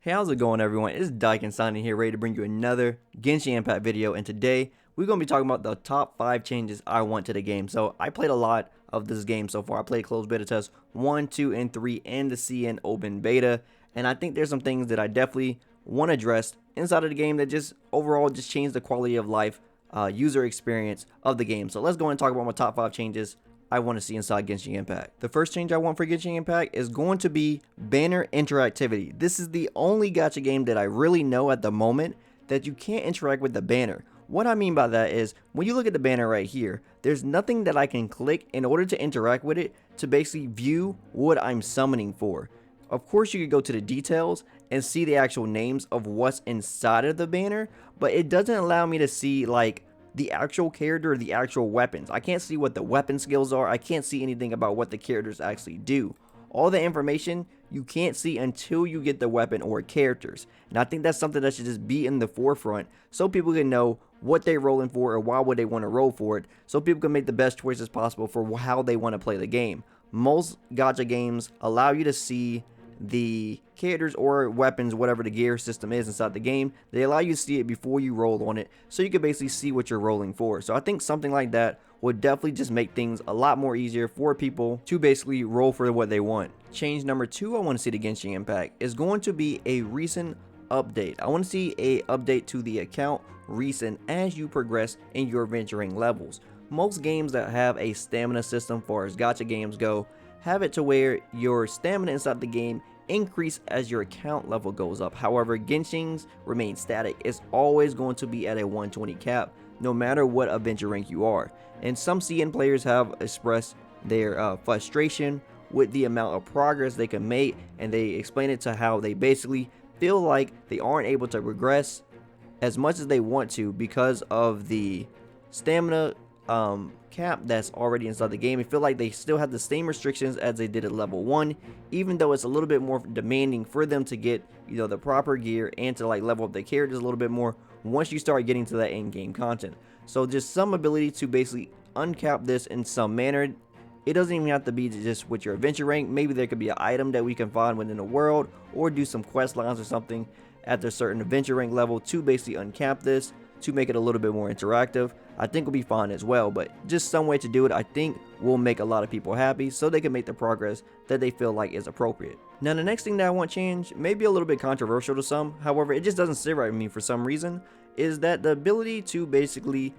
Hey, how's it going, everyone? It's Dyke signing here, ready to bring you another Genshin Impact video. And today, we're going to be talking about the top 5 changes I want to the game. So, I played a lot of this game so far. I played closed beta tests 1, 2, and 3, and the CN open beta. And I think there's some things that I definitely want to address inside of the game that just overall just change the quality of life, user experience of the game. So, let's go and talk about my top 5 changes I want to see inside Genshin Impact. The first change I want for Genshin Impact is going to be banner interactivity. This is the only gacha game that I really know at the moment that you can't interact with the banner. What I mean by that is, when you look at the banner right here, there's nothing that I can click in order to interact with it to basically view what I'm summoning for. Of course, you could go to the details and see the actual names of what's inside of the banner, but it doesn't allow me to see like the actual character or the actual weapons. I can't see what the weapon skills are. I can't see anything about what the characters actually do. All the information you can't see until you get the weapon or characters. And I think that's something that should just be in the forefront so people can know what they're rolling for or why would they want to roll for it, so people can make the best choices possible for how they want to play the game. Most gacha games allow you to see the characters or weapons, whatever the gear system is inside the game. They allow you to see it before you roll on it, so you can basically see what you're rolling for. So I think something like that would definitely just make things a lot more easier for people to basically roll for what they want. Change number 2 I want to see to Genshin Impact is going to be a recent update. I want to see a update to the account recent as you progress in your venturing levels. Most games that have a stamina system, far as gacha games go, have it to where your stamina inside the game increase as your account level goes up. However, Genshin's remain static. It's always going to be at a 120 cap, no matter what adventure rank you are. And some CN players have expressed their frustration with the amount of progress they can make, and they explain it to how they basically feel like they aren't able to progress as much as they want to because of the stamina cap that's already inside the game. I feel like they still have the same restrictions as they did at level 1, even though it's a little bit more demanding for them to get, the proper gear and to like level up their characters a little bit more once you start getting to that in-game content. So just some ability to basically uncap this in some manner. It doesn't even have to be just with your adventure rank. Maybe there could be an item that we can find within the world, or do some quest lines or something at a certain adventure rank level to basically uncap this, to make it a little bit more interactive. I think will be fine as well, but just some way to do it I think will make a lot of people happy so they can make the progress that they feel like is appropriate. Now the next thing that I want changed may be a little bit controversial to some, however it just doesn't sit right with me for some reason, is that the ability to basically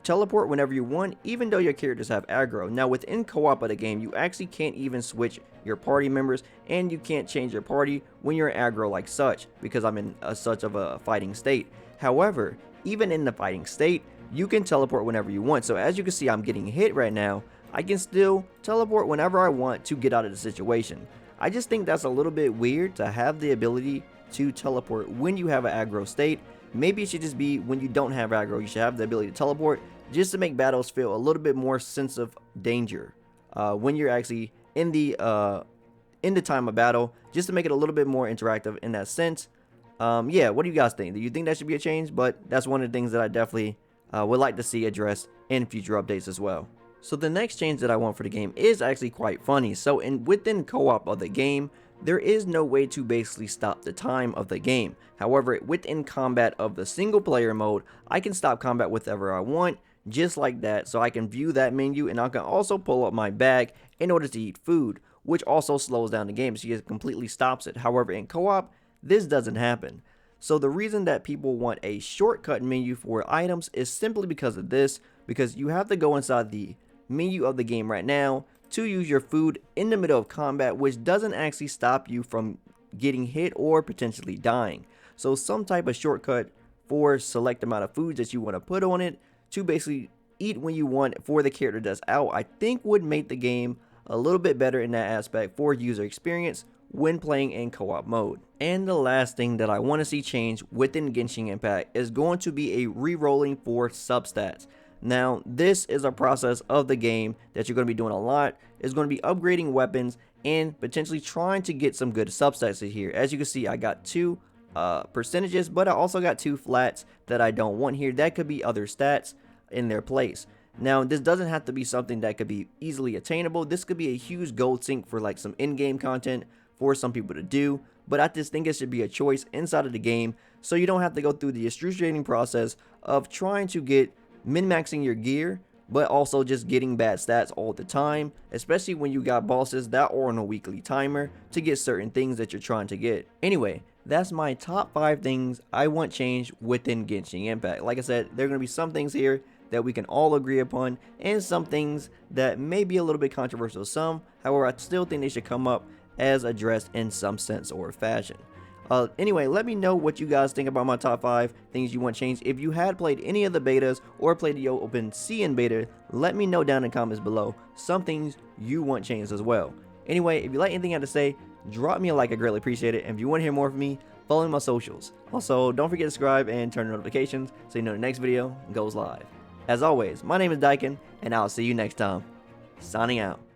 teleport whenever you want, even though your characters have aggro. Now within co-op of the game, you actually can't even switch your party members, and you can't change your party when you're aggro like such, because I'm in such of a fighting state. However, even in the fighting state, you can teleport whenever you want. So as you can see, I'm getting hit right now. I can still teleport whenever I want to get out of the situation. I just think that's a little bit weird to have the ability to teleport when you have an aggro state. Maybe it should just be when you don't have aggro, you should have the ability to teleport, just to make battles feel a little bit more sense of danger when you're actually in the time of battle, just to make it a little bit more interactive in that sense. Yeah, what do you guys think? Do you think that should be a change? But that's one of the things that I definitely would like to see addressed in future updates as well. So the next change that I want for the game is actually quite funny. So within co-op of the game, there is no way to basically stop the time of the game. However, within combat of the single player mode, I can stop combat whenever I want, just like that. So I can view that menu, and I can also pull up my bag in order to eat food, which also slows down the game, so it completely stops it. However, in co-op, this doesn't happen. So the reason that people want a shortcut menu for items is simply because of this, because you have to go inside the menu of the game right now to use your food in the middle of combat, which doesn't actually stop you from getting hit or potentially dying. So some type of shortcut for select amount of foods that you want to put on it to basically eat when you want for the character that's out, I think would make the game a little bit better in that aspect for user experience when playing in co-op mode. And the last thing that I want to see change within Genshin Impact is going to be a re-rolling for substats. Now this is a process of the game that you're going to be doing a lot. It's going to be upgrading weapons and potentially trying to get some good substats in here. As you can see, I got 2 percentages, but I also got 2 flats that I don't want here. That could be other stats in their place. Now this doesn't have to be something that could be easily attainable. This could be a huge gold sink for like some in-game content for some people to do, but I just think it should be a choice inside of the game so you don't have to go through the excruciating process of trying to get min-maxing your gear, but also just getting bad stats all the time, especially when you got bosses that are on a weekly timer to get certain things that you're trying to get. Anyway, that's my top 5 things I want changed within Genshin Impact. Like I said, there are going to be some things here that we can all agree upon, and some things that may be a little bit controversial to some. However, I still think they should come up as addressed in some sense or fashion. Anyway, let me know what you guys think about my top 5 things you want changed. If you had played any of the betas or played the open CN beta, let me know down in the comments below some things you want changed as well. Anyway, if you like anything I have to say, drop me a like, I greatly appreciate it. And if you want to hear more from me, follow me on my socials. Also, don't forget to subscribe and turn on notifications so you know the next video goes live. As always, my name is Daikin, and I'll see you next time. Signing out.